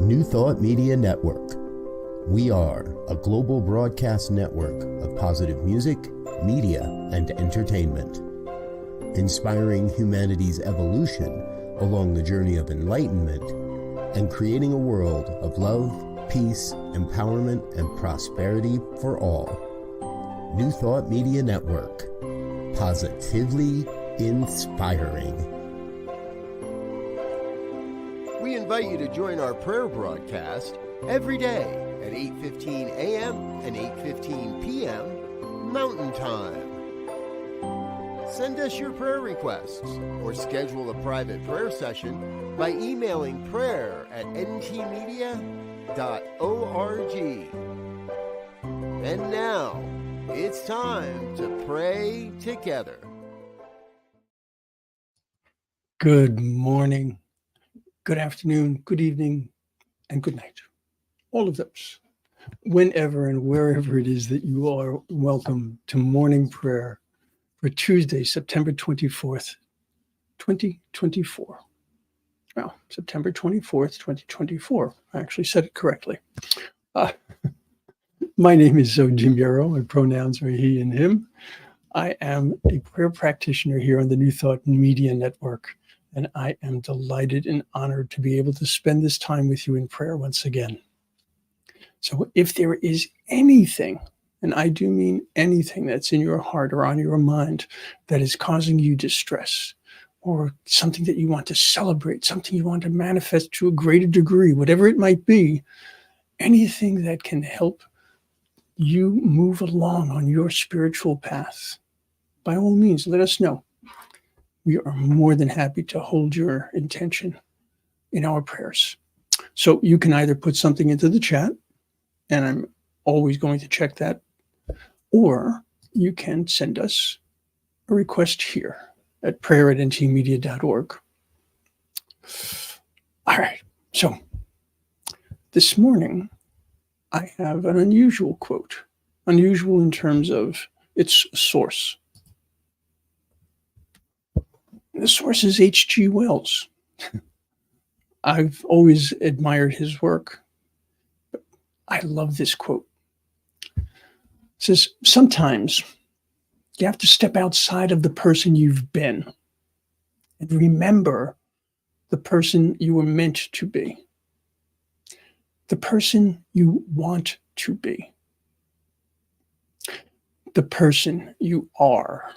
New Thought Media Network. We are a global broadcast network of positive music, media, and entertainment, inspiring humanity's evolution along the journey of enlightenment and creating a world of love, peace, empowerment, and prosperity for all. New Thought Media Network. Positively inspiring. We invite you to join our prayer broadcast every day at 8:15 a.m. and 8:15 p.m. Mountain Time. Send us your prayer requests or schedule a private prayer session by emailing prayer@ntmedia.org. And now, it's time to pray together. Good morning, good afternoon, good evening, and good night. All of those. Whenever and wherever it is that you are, welcome to morning prayer for Tuesday, September 24th, 2024. Well, September 24th, 2024. I actually said it correctly. My name is Muro. My pronouns are he and him. I am a prayer practitioner here on the New Thought Media Network, and I am delighted and honored to be able to spend this time with you in prayer once again. So if there is anything, and I do mean anything that's in your heart or on your mind that is causing you distress, or something that you want to celebrate, something you want to manifest to a greater degree, whatever it might be, anything that can help you move along on your spiritual path, by all means, let us know. We are more than happy to hold your intention in our prayers. So you can either put something into the chat, and I'm always going to check that, or you can send us a request here at prayer@ntmedia.org. All right, so this morning I have an unusual quote, unusual in terms of its source. The source is H.G. Wells. I've always admired his work. But I love this quote. It says, sometimes you have to step outside of the person you've been and remember the person you were meant to be, the person you want to be, the person you are.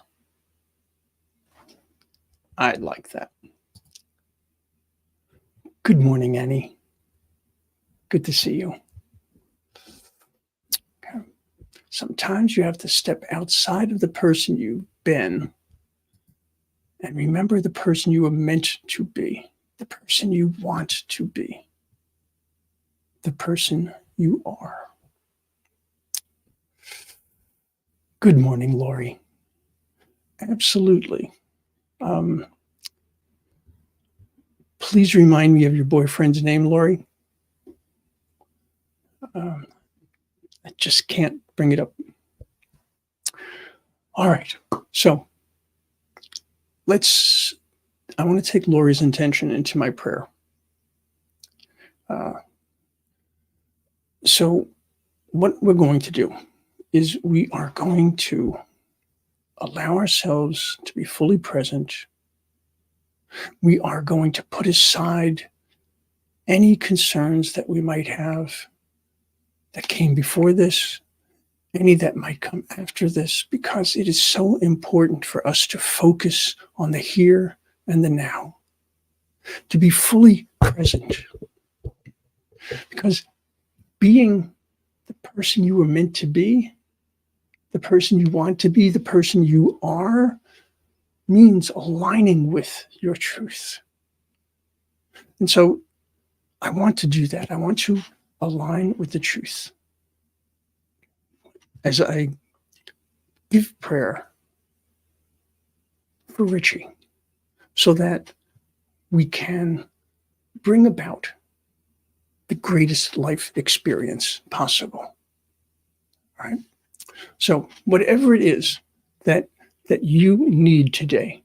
I like that. Good morning, Annie. Good to see you. Okay. Sometimes you have to step outside of the person you've been and remember the person you were meant to be, the person you want to be, the person you are. Good morning, Lori. Absolutely. Please remind me of your boyfriend's name, Lori. I just can't bring it up. All right, so I want to take Lori's intention into my prayer. So what we're going to do is we are going to allow ourselves to be fully present. We are going to put aside any concerns that we might have that came before this, any that might come after this, because it is so important for us to focus on the here and the now, to be fully present. Because being the person you were meant to be, the person you want to be, the person you are, means aligning with your truth. And so I want to do that. I want to align with the truth. As I give prayer for Richie, so that we can bring about the greatest life experience possible. All right? So whatever it is that you need today,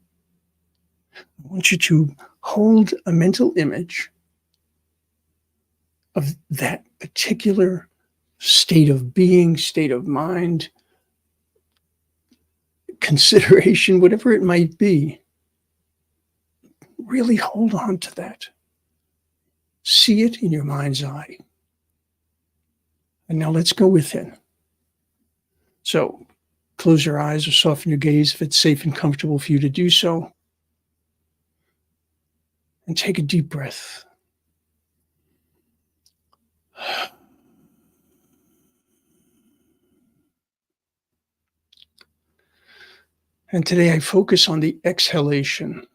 I want you to hold a mental image of that particular state of being, state of mind, consideration, whatever it might be. Really hold on to that. See it in your mind's eye. And now let's go within. So close your eyes or soften your gaze if it's safe and comfortable for you to do so. And take a deep breath. And today I focus on the exhalation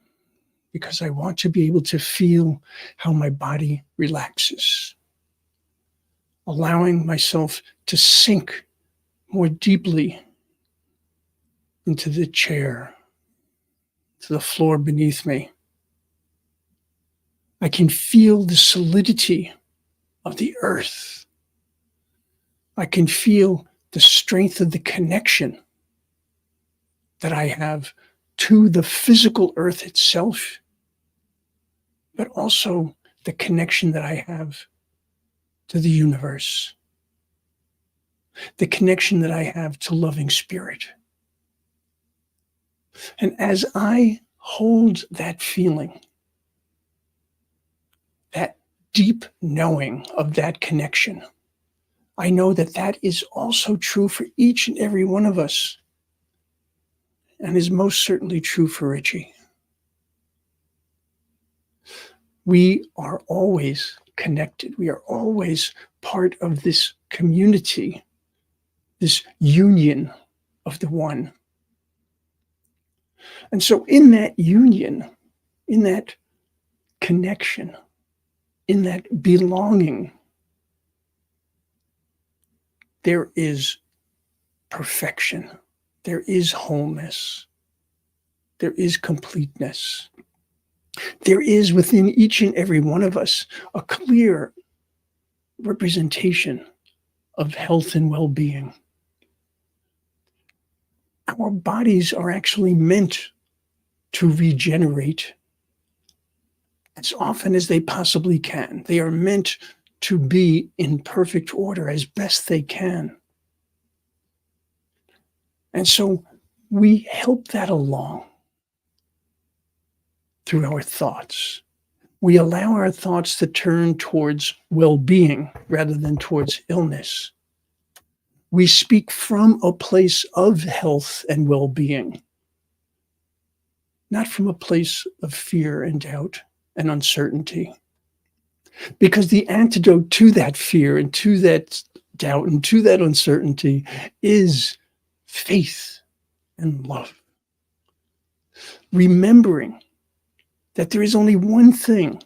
because I want to be able to feel how my body relaxes, allowing myself to sink more deeply into the chair, to the floor beneath me. I can feel the solidity of the earth. I can feel the strength of the connection that I have to the physical earth itself, but also the connection that I have to the universe, the connection that I have to loving spirit. And as I hold that feeling, that deep knowing of that connection, I know that that is also true for each and every one of us, and is most certainly true for Richie. We are always connected. We are always part of this community, this union of the one. And so in that union, in that connection, in that belonging, there is perfection. There is wholeness. There is completeness. There is within each and every one of us a clear representation of health and well-being. Our bodies are actually meant to regenerate as often as they possibly can. They are meant to be in perfect order as best they can. And so we help that along through our thoughts. We allow our thoughts to turn towards well-being rather than towards illness. We speak from a place of health and well-being, not from a place of fear and doubt and uncertainty. Because the antidote to that fear and to that doubt and to that uncertainty is faith and love. Remembering that there is only one thing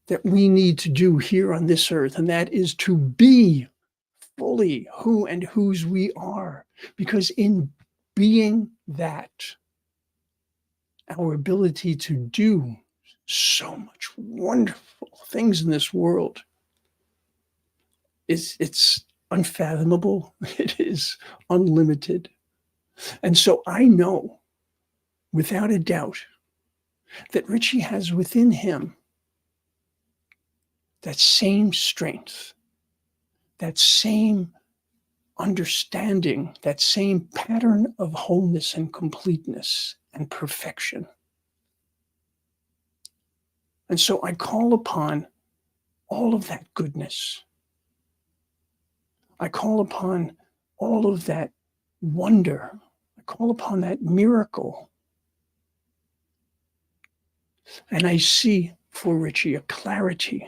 that we need to do here on this earth, and that is to be fully who and whose we are. Because in being that, our ability to do so much wonderful things in this world it's unfathomable. It is unlimited. And so I know without a doubt that Richie has within him that same strength, that same understanding, that same pattern of wholeness and completeness and perfection. And so I call upon all of that goodness. I call upon all of that wonder. I call upon that miracle. And I see for Richie a clarity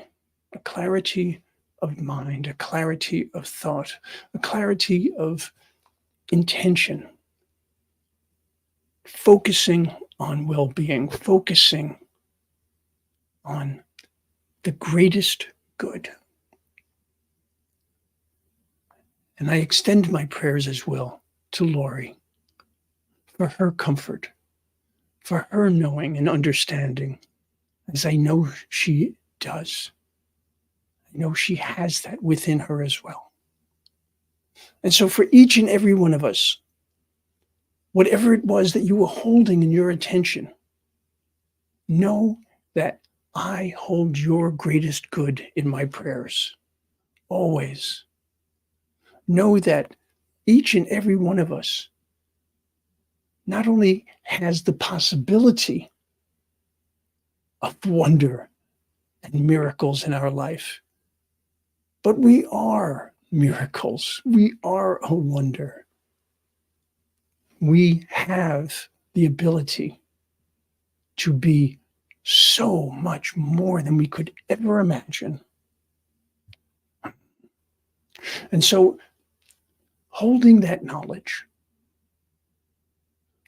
of mind, a clarity of thought, a clarity of intention, focusing on well-being, focusing on the greatest good. And I extend my prayers as well to Lori for her comfort, for her knowing and understanding, as I know she does. I know she has that within her as well. And so for each and every one of us, whatever it was that you were holding in your attention, know that I hold your greatest good in my prayers, always. Know that each and every one of us not only has the possibility of wonder and miracles in our life, but we are miracles. We are a wonder. We have the ability to be so much more than we could ever imagine. And so, holding that knowledge,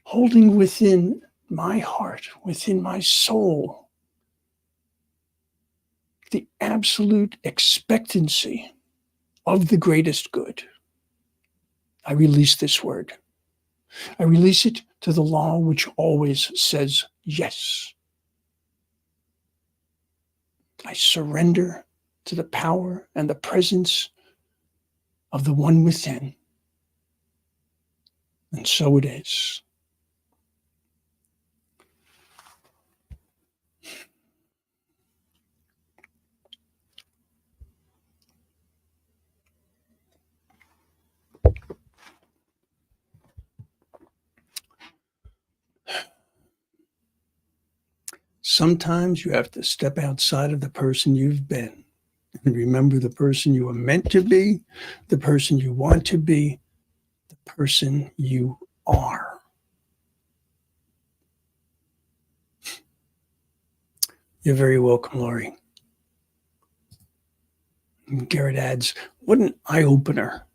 holding within my heart, within my soul, the absolute expectancy of the greatest good, I release this word. I release it to the law which always says yes. I surrender to the power and the presence of the one within. And so it is. Sometimes you have to step outside of the person you've been and remember the person you were meant to be, the person you want to be, the person you are. You're very welcome, Laurie. And Garrett adds, what an eye-opener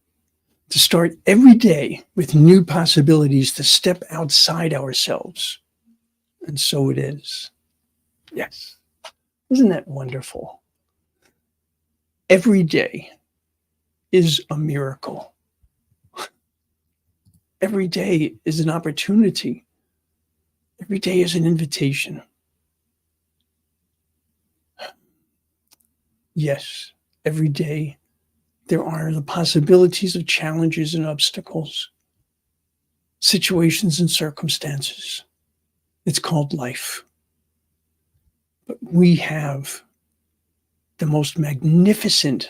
to start every day with new possibilities to step outside ourselves. And so it is. Yes. Isn't that wonderful? Every day is a miracle. Every day is an opportunity. Every day is an invitation. Yes, every day there are the possibilities of challenges and obstacles, situations and circumstances. It's called life. But we have the most magnificent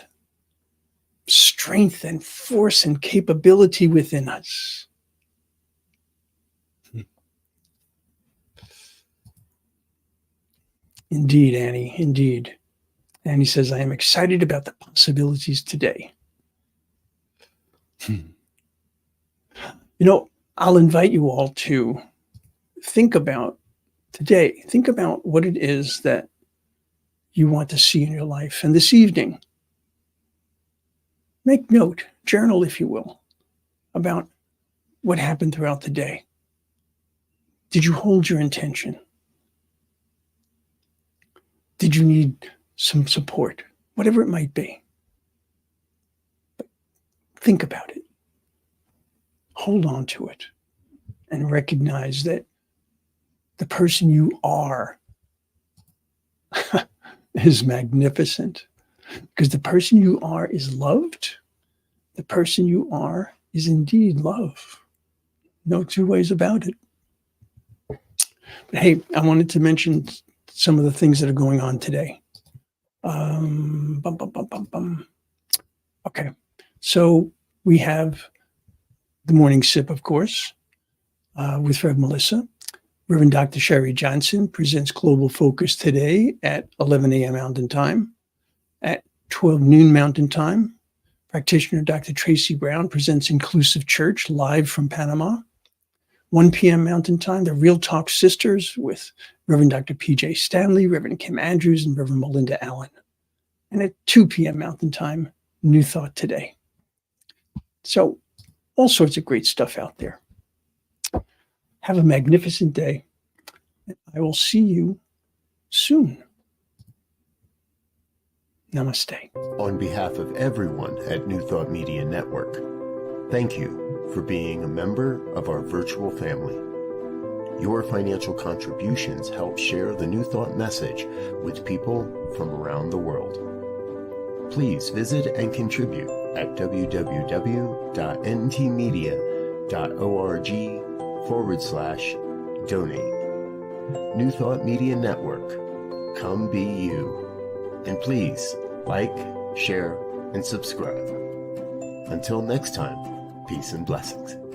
strength and force and capability within us. Indeed, Annie, indeed. Annie says, I am excited about the possibilities today. I'll invite you all to think about today. Think about what it is that you want to see in your life. And this evening, make note, journal, if you will, about what happened throughout the day. Did you hold your intention? Did you need some support? Whatever it might be. But think about it. Hold on to it and recognize that the person you are is magnificent, because the person you are is loved. The person you are is indeed love. No two ways about it. But hey, I wanted to mention some of the things that are going on today. Okay, so we have the morning sip, of course, with Rev. Melissa. Reverend Dr. Sherry Johnson presents Global Focus today at 11 a.m. Mountain Time. At 12 noon Mountain Time, Practitioner Dr. Tracy Brown presents Inclusive Church live from Panama. 1 p.m. Mountain Time, the Real Talk Sisters with Reverend Dr. P.J. Stanley, Reverend Kim Andrews, and Reverend Melinda Allen. And at 2 p.m. Mountain Time, New Thought Today. So all sorts of great stuff out there. Have a magnificent day. I will see you soon. Namaste. On behalf of everyone at New Thought Media Network, thank you for being a member of our virtual family. Your financial contributions help share the New Thought message with people from around the world. Please visit and contribute at www.ntmedia.org/donate. New Thought Media Network, Come be you. And please like, share, and subscribe. Until next time, peace and blessings.